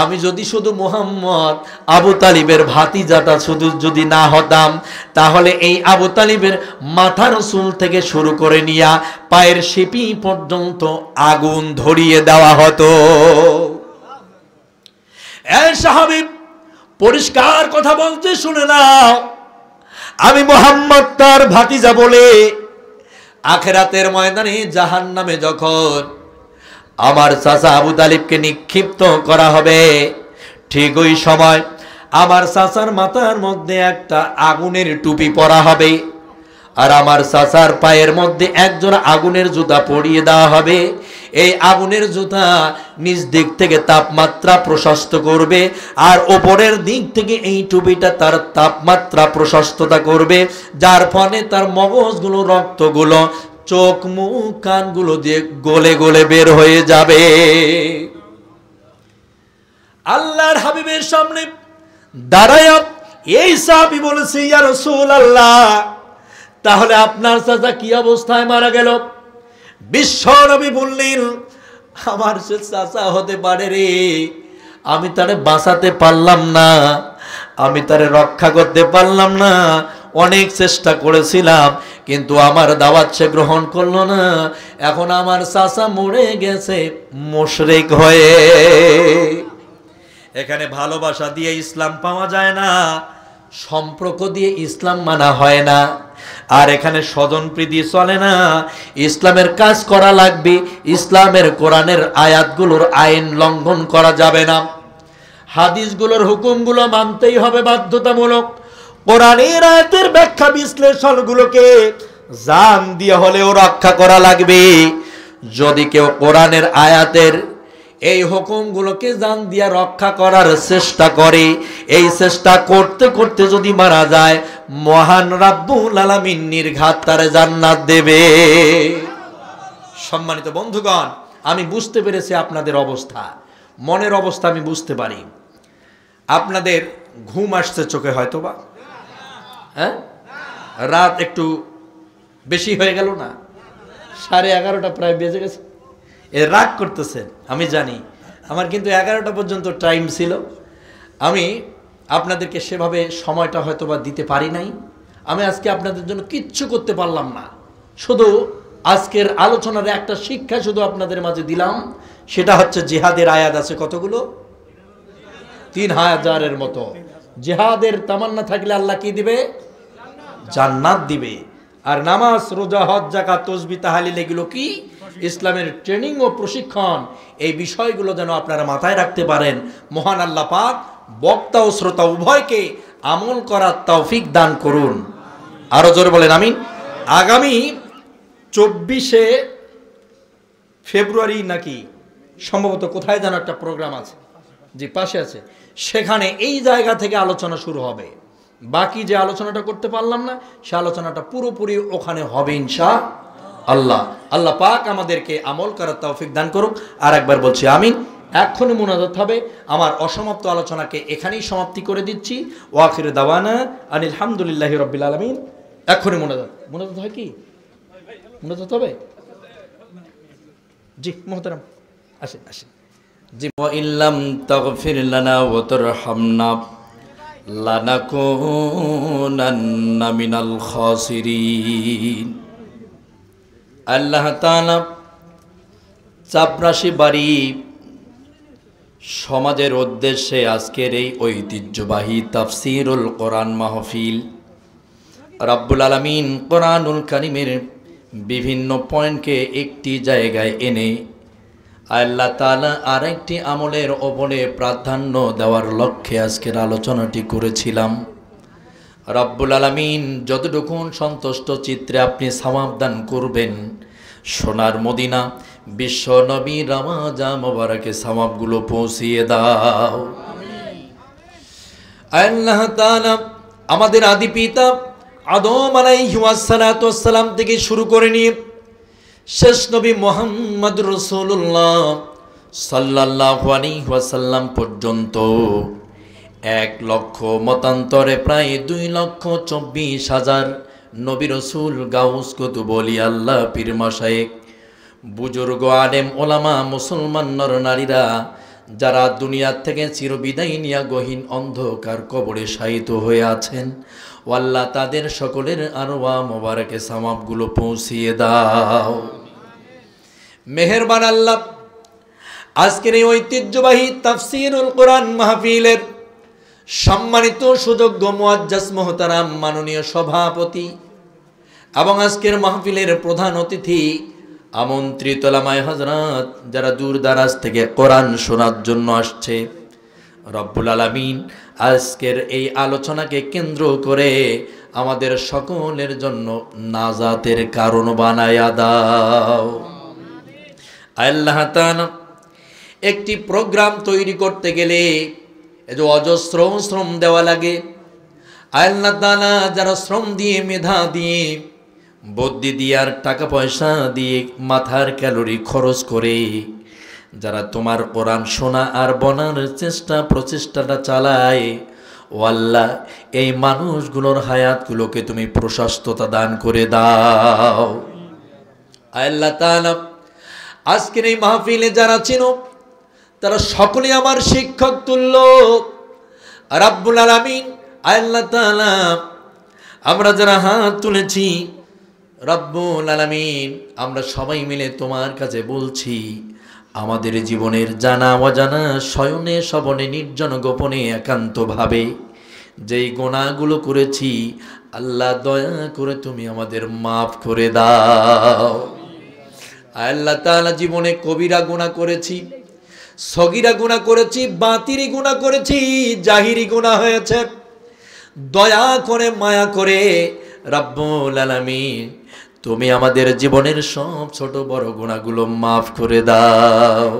আমি যদি শুধু মুহাম্মদ আবু তালিবের ভাতিজাটা শুধু যদি না হতাম, তাহলে এই আবু তালিবের মাথার চুল থেকে শুরু করে নিয়া পায়ের শিপি পর্যন্ত আগুন ধরিয়ে দেওয়া হতো। এ সাহাবী, পরিষ্কার কথা বলতে শুনে নাও, আমি মুহাম্মদ তার ভাতিজা বলে আখিরাতের ময়দানে জাহান্নামে যখন আমার চাচা আবু তালিবকে নিক্ষিপ্ত করা হবে, ঠিক ওই সময় আমার চাচার মাথার মধ্যে একটা আগুনের টুপি পরা হবে, আর আমার চাচার পায়ের মধ্যে একজোড়া আগুনের জুতা পরিয়ে দেওয়া হবে। এই আগুনের জুতা নিজ দিক থেকে তাপমাত্রা প্রশস্ত করবে, আর ওপরের দিক থেকে এই টুপিটা তার তাপমাত্রা প্রশস্ততা করবে, যার ফলে তার মগজগুলো, রক্তগুলো চোখ মুখ কানগুলো দিয়ে গলে গলে বের হয়ে যাবে। আল্লাহর হাবিবের সামনে দাঁড়ায়া এই সাহাবী বলেছে, ইয়া রাসূলুল্লাহ, তাহলে আপনার চাচা কি অবস্থায় মারা গেল? বিশ্বনবী বললেন, আমার সে চাচা হতে পারে রে, আমি তারে বাঁচাতে পারলাম না, আমি তারে রক্ষা করতে পারলাম না, অনেক চেষ্টা করেছিলাম, কিন্তু আমার দাওয়াত সে গ্রহণ করলো না। এখন আমার চাচা মরে গেছে মুশরিক হয়ে। এখানে ভালোবাসা দিয়ে ইসলাম পাওয়া যায় না, সম্পর্ক দিয়ে ইসলাম মানা হয় না। আর এখানে স্বজনপ্রীতি চলে না, ইসলামের কাজ করা লাগবে। ইসলামের কোরআনের আয়াতগুলোর আইন লঙ্ঘন করা যাবে না, হাদিসগুলোর হুকুমগুলো মানতেই হবে বাধ্যতামূলক। কোরআনের আয়াতের ব্যাখ্যা বিশ্লেষণগুলোকে জান দিয়ে হলেও রক্ষা করা লাগবে। যদি কেউ কোরআনের আয়াতের এই হুকুমগুলোকে জান দিয়া রক্ষা করার চেষ্টা করে, এই চেষ্টা করতে করতে যদি মারা যায়, মহান রাব্বুল আলামিন নির্ঘাত তারে জান্নাত দেবে। সম্মানিত বন্ধুগণ, আমি বুঝতে পেরেছি আপনাদের অবস্থা, মনের অবস্থা আমি বুঝতে পারি। আপনাদের ঘুম আসছে চোখে হয়তোবা, হ্যাঁ, রাত একটু বেশি হয়ে গেল না, 11:30 প্রায় বেজে গেছে। এ রাগ করতেছেন আমি জানি, আমার কিন্তু 11টা পর্যন্ত টাইম ছিল। আমি আপনাদেরকে সেভাবে সময়টা হয়তোবা দিতে পারি নাই। আমি আজকে আপনাদের জন্য কিচ্ছু করতে পারলাম না, শুধু আজকের আলোচনার একটা শিক্ষা শুধু আপনাদের মাঝে দিলাম। সেটা হচ্ছে জিহাদের আয়াত আছে কতগুলো? 3000-এর মতো। জিহাদের তামান্না থাকলে আল্লাহ কি দিবে? জান্নাত দিবে। আর নামাজ, রোজা, হজ, যাকাত, তাসবিহ, তাহলিল এগুলো কি? ইসলামের ট্রেনিং ও প্রশিক্ষণ। এই বিষয়গুলো যেন আপনারা মাথায় রাখতে পারেন। মহান আল্লাহ পাক বক্তা ও শ্রোতা উভয়কে আমল করার তৌফিক দান করুন। আরো জোরে বলেন আমিন। আগামী 24শে ফেব্রুয়ারি নাকি সম্ভবত কোথায় যেন একটা প্রোগ্রাম আছে, যে পাশে আছে, সেখানে এই জায়গা থেকে আলোচনা শুরু হবে। বাকি যে আলোচনাটা করতে পারলাম না, সে আলোচনাটা পুরোপুরি ওখানে হবে ইনশাআল্লাহ। আল্লাহ পাক আমাদেরকে আমল করার তৌফিক দান করুক। আর একবার বলছি আমিন। এখনই মুনাজাত হবে। আমার অসমাপ্ত আলোচনাকে এখানেই সমাপ্তি করে দিচ্ছি। ওয়াখির দাওয়ানা আনিল হামদুলিল্লাহি রাব্বিল আলামিন। এখনই মুনাজাত হয় কি? মুনাজাত হবে? জি মুহতারাম, আসেন আসেন। জি, ওয়া ইল্লাম তাগফির লানা ওয়া তারহামনা লানাকুনান্না মিনাল খাসিরিন। আল্লাহ তাআলা চাপরাশি বাড়ি সমাজের উদ্দেশ্যে আজকের এই ঐতিহ্যবাহী তাফসীরুল কোরআন মাহফিল, রাব্বুল আলামিন কোরআনুল কারীমের বিভিন্ন পয়েন্টকে একটি জায়গায় এনে আল্লাহ তাআলা আরেকটি আমলের ওপরে প্রাধান্য দেওয়ার লক্ষ্যে আজকের আলোচনাটি করেছিলাম। রাব্বুল আলামিন যতটুকু সন্তুষ্ট চিত্রে আপনি সওয়াব দান করবেন, সোনার মদিনা বিশ্ব নবী রওজা মোবারকে সওয়াবগুলো পৌঁছিয়ে দাও। আল্লাহ তাআলা আমাদের আদি পিতা আদম আলাইহিস সালাম থেকে শুরু করে নিয়ে শেষ নবী মুহাম্মদ রাসূলুল্লাহ সাল্লাল্লাহু আলাইহি ওয়াসাল্লাম পর্যন্ত 1 লক্ষ মতান্তরে প্রায় 2,24,000 নবী রাসূল, গাউস, কুতুব, ওলি আল্লাহ, পীর মাশায়েখ, বুজুর্গ, আলেম, ওলামা, মুসলমান নর নারীরা যারা দুনিয়া থেকে চিরবিদায় নিয়া গহীন অন্ধকার কবরে শায়িত হয়ে আছেন, ও আল্লাহ তাদের সকলের আরওয়াহ মোবারকে সওয়াবগুলো পৌঁছিয়ে দাও। মেহেরবান আল্লাহ, আজকের এই ঐতিহ্যবাহী তাফসীরুল কোরআন মাহফিলের সম্মানিত সুযোগ্য মুআজ্জাজ মুহতারাম মাননীয় সভাপতি এবং আজকের মাহফিলের প্রধান অতিথি আমন্ত্রিত ওলামায়ে হযরত যারা দূর দারাজ থেকে কোরআন শোনার জন্য আসছে, রব্বুল আলামিন আজকের এই আলোচনাকে কেন্দ্র করে আমাদের সকলের জন্য নাজাতের কারণ বানায়া দাও। আল্লাহ তাআলা একটি প্রোগ্রাম তৈরি করতে গেলে এই যে অজস্র শ্রম দেওয়া লাগে, আল্লাহ তাআলা যারা শ্রম দিয়ে, মেধা দিয়ে, বুদ্ধি দিয়ে আর টাকা পয়সা দিয়ে, মাথার ক্যালোরি খরচ করে যারা তোমার কোরআন শোনা আর বলার প্রচেষ্টাটা চালায়, ও আল্লাহ এই মানুষগুলোর হায়াতগুলোকে তুমি প্রশস্ততা দান করে দাও। আল্লাহ তাআলা আজকের এই মাহফিলে যারা ছিল তারা সকলে আমার শিক্ষক তুল্য। রাব্বুল আলামিন আল্লাহ তাআলা আমরা যারা হাত তুলেছি রব্বুল আলামিন, আমরা সবাই মিলে তোমার কাছে বলছি, আমাদের জীবনের জানা অজানা, শয়নে স্বপনে, নির্জন গোপনে, একান্তভাবে যেই গুনাহগুলো করেছি, আল্লাহ দয়া করে তুমি আমাদের মাফ করে দাও। আল্লাহ তাআলা জীবনে কবিরা গুনাহ করেছি, সগীরা গুনাহ করেছি, বাতিরি গুনাহ করেছি, জাহিরি গুনাহ হয়েছে। দয়া করে মায়া করে রব্বুল আলামিন তুমি আমাদের জীবনের সব ছোট বড় গুনাহগুলো মাফ করে দাও।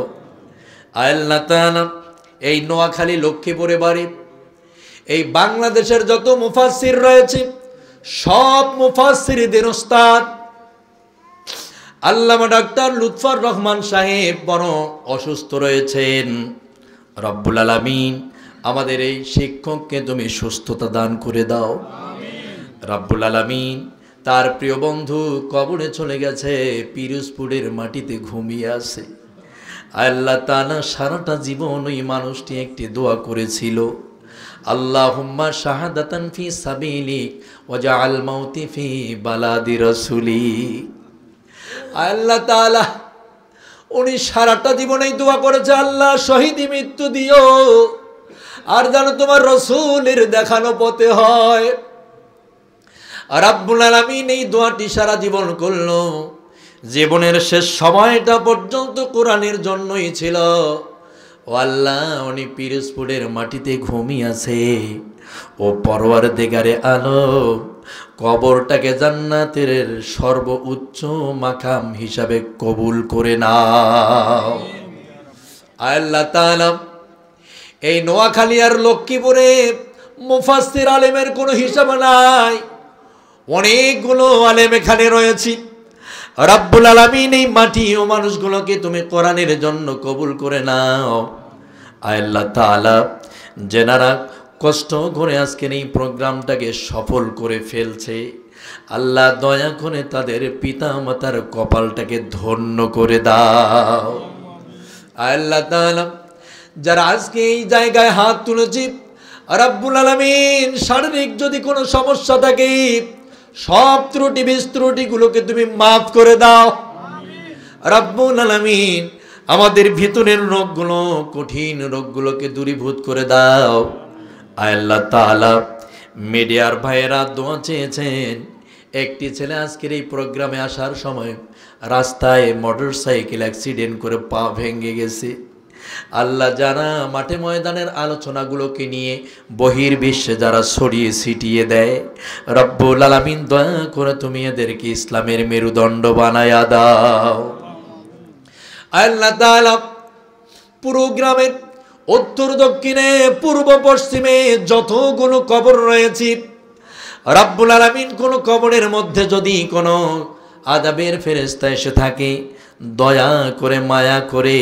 আল্লাহ তাআলা এই নোয়াখালী লক্ষ্মীপুরে বাড়ি, এই বাংলাদেশের যত মুফাসসির রয়েছে সব মুফাসসিরদের উস্তাদ আল্লামা ডাক্তার লুৎফর রহমান সাহেব বড় অসুস্থ রয়েছেন। রব্বুল আলামিন আমাদের এই শিক্ষককে তুমি সুস্থতা দান করে দাও। রব্বুল আলামিন তার প্রিয় বন্ধু কবরে চলে গেছে, পিরোজপুরের মাটিতে ঘুমিয়ে আছে। আল্লাহ তাআলা সারাটা জীবন ওই মানুষটি একটি দোয়া করেছিল, আল্লাহুম্মা শাহাদাতান ফি সাবিলিক ওয়াজআল মাউতি ফি বালাদি রাসূলিক। আল্লাহ তাআলা উনি সারাটা জীবনেই দোয়া করেছে, আল্লাহ শহীদি মৃত্যু দিও, আর যেন তোমার রাসূলের দেখানো পথে হয়। রব্বুল আলামিন এই দোয়াটি সারা জীবন করলো, জীবনের শেষ সময়টা পর্যন্ত কোরআনের জন্যই ছিল। ও আল্লাহ উনি পিরোজপুরের মাটিতে ঘুমিয়ে আছে, ও পরওয়ারদিগারে আলম কবরটাকে জান্নাতের সর্বোচ্চ মাকাম হিসাবে কবুল করে নাও। আল্লাহ তাআলা এই নোয়াখালী আর লক্ষ্মীপুরে মুফাসসির আলেমের কোনো হিসাব নাই, অনেকগুলো আলেম এখানে রয়েছে। রব্বুল আলামিন এই মাটি ও মানুষগুলোকে তুমি কোরআনের জন্য কবুল করে নাও। আল্লাহ তাআলা যেনারা কষ্ট করে আজকের এই প্রোগ্রামটাকে সফল করে ফেলছে, আল্লাহ দয়া করে তাদের পিতা মাতার কপালটাকে ধন্য করে দাও। আল্লাহ তাআলা যারা আজকে এই জায়গায় হাত তুলেছি, রব্বুল আলামিন শারীরিক যদি কোনো সমস্যা থাকে সব ত্রুটি বিস্ত্রুটিগুলোকে তুমি মাফ করে দাও। রব্বুল আলামিন আমাদের ভিতরের রোগগুলো, কঠিন রোগগুলোকে দূরীভূত করে দাও। আল্লাহ তাআলা মিডিয়ার ভাইয়েরা দোয়া চেয়েছেন, একটি ছেলে আজকের এই প্রোগ্রামে আসার সময় রাস্তায় মোটরসাইকেল অ্যাক্সিডেন্ট করে পা ভেঙে গেছে। আল্লাহ যারা মাঠে ময়দানের আলোচনাগুলোকে নিয়ে বহির্বিশ্বে যারা ছড়িয়ে ছিটিয়ে দেয়, রব্বুল আলামিন দয়া করে তুমি এদেরকে ইসলামের মেরুদণ্ড বানায়া দাও। আল্লাহ তাআলা পুরো গ্রামের উত্তর দক্ষিণে পূর্ব পশ্চিমে যতগুলো কবর রয়েছে, রব্বুল আলামিন কোন কবরের মধ্যে যদি কোনো আযাবের ফেরেশতা এসে থাকে, দয়া করে মায়া করে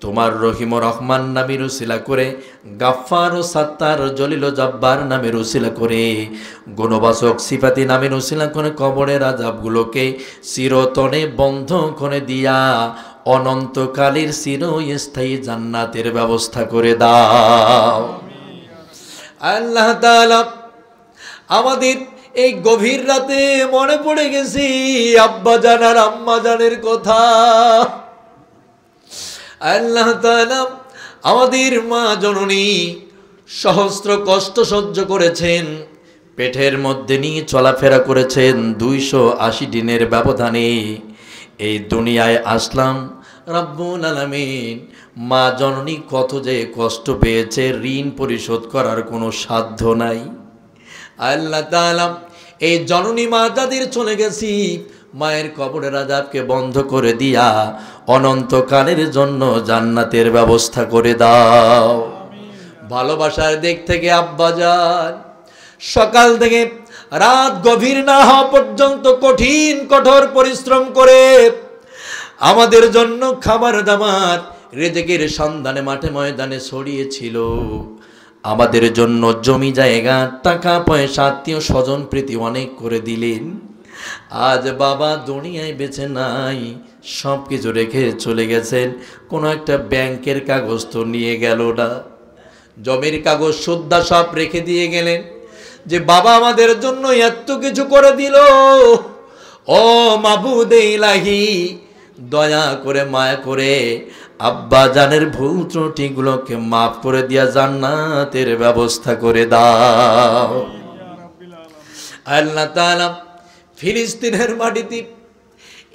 তোমার রহিম ও রহমান নামের উসিলা করে, গাফফার ও সাত্তার, জলিল ও জব্বার নামের উসিলা করে, গুণবাচক সিফাতি নামের উসিলা করে কবরের আযাবগুলোকে চিরতরে বন্ধ করে দিয়া অনন্তকালের চিরস্থায়ী জান্নাতের ব্যবস্থা করে দাও। আল্লাহ তাআলা আমাদের এই গভীর রাতে মনে পড়ে গেছি আব্বা জান আর আম্মা জানের কথা। আল্লাহ তাআলা আমাদের মা জননী সহস্র কষ্ট সহ্য করেছেন, পেটের মধ্যে নিয়ে চলাফেরা করেছেন 280 দিনের ব্যবধানে এই দুনিয়ায় আসলাম। রব্বুল আলামিন মা জননী কত যে কষ্ট পেয়েছে, ঋণ পরিশোধ করার কোনো সাধ্য নাই। আল্লাহ তাআলা এই জননী মা যাদের চলে গেছি, মায়ের কবরের আযাবকে বন্ধ করে দিয়া অনন্তকালের জন্য জান্নাতের ব্যবস্থা করে দাও। ভালোবাসার দিক থেকে আব্বাজান সকাল থেকে রাত গভীর না হওয়া পর্যন্ত কঠিন কঠোর পরিশ্রম করে আমাদের জন্য খাবার দাবার রিজিকের সন্ধানে মাঠে ময়দানে ছড়িয়েছিল। আমাদের জন্য জমি জায়গা, টাকা পয়সা, আত্মীয় স্বজন প্রীতি অনেক করে দিলেন। আজ বাবা দুনিয়ায় বেঁচে নাই, সব কিছু রেখে চলে গেছেন। কোনো একটা ব্যাংকের কাগজ তো নিয়ে গেল না, জমির কাগজ সুদ্ধা সব রেখে দিয়ে গেলেন। যে বাবা আমাদের জন্য এত কিছু করে দিল, ও মাবুদে ইলাহি দয়া করে মায়া করে আব্বা জানের ভুল ত্রুটিগুলোকে মাফ করে দিয়া জান্নাতের ব্যবস্থা করে দাও। আল্লাহ তাআলা ফিলিস্তিনের মাটিতে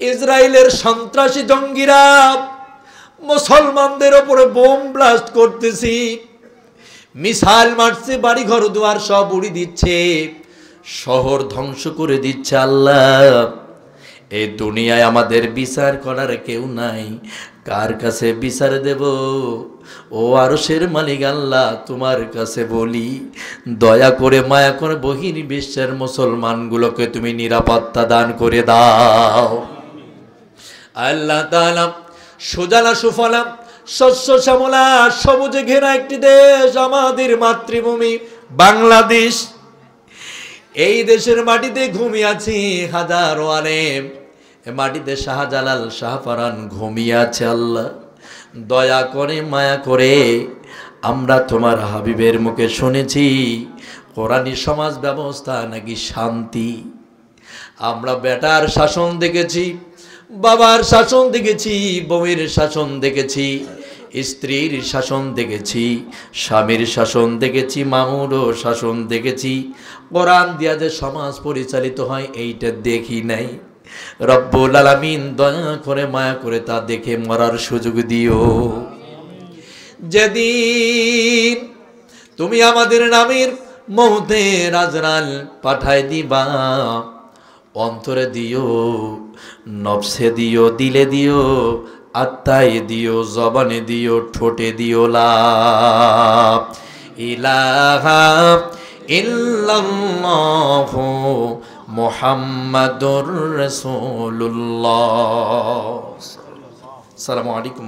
ইসরায়েলের সন্ত্রাসী জঙ্গিরা মুসলমানদের উপরে বোম ব্লাস্ট করতেছি, মিসাইল মারছে, বাড়ি ঘর দুয়ার সব উড়িয়ে দিচ্ছে, শহর ধ্বংস করে দিচ্ছে। আল্লাহ এই দুনিয়ায় আমাদের বিচার করার কেউ নাই, কার কাছে বিচার দেব? ও আরশের মালিক আল্লাহ, তোমার কাছে বলি, দয়া করে মায়া করে বহির বিশ্বের মুসলমানগুলোকে তুমি নিরাপত্তা দান করে দাও। আল্লাহ তাআলা সুজলা সুফলা শস্য শ্যামলা সবুজে ঘেরা একটি দেশ আমাদের মাতৃভূমি বাংলাদেশ। এই দেশের মাটিতে ঘুমিয়ে আছি হাজারো আলেম, মাটিতে শাহজালাল শাহফারান ঘুমিয়ে আছে। আল্লাহ দয়া করে মায়া করে, আমরা তোমার হাবিবের মুখে শুনেছি কোরআনী সমাজ ব্যবস্থা নাকি শান্তি। আমরা বেটার শাসন দেখেছি, বাবার শাসন দেখেছি, বউয়ের শাসন দেখেছি, স্ত্রীর শাসন দেখেছি, স্বামীর শাসন দেখেছি, মামুরও শাসন দেখেছি। কোরআন দিয়া যে সমাজ পরিচালিত হয় এইটা দেখি নাই। রব্বুল আলামিন দয়া করে মায়া করে তা দেখে মরার সুযোগ দিও। যেদিন তুমি আমাদের নামের মৌতের আজরাল পাঠাই দিবা, অন্তরে দিও, নফসে দিও, দিলে দিও, আত্মায় দিও, জবানে দিও, ঠোঁটে দিও, লা ইলাহা ইল্লাল্লাহু মুহাম্মাদুর রাসূলুল্লাহ। আসসালামু আলাইকুম।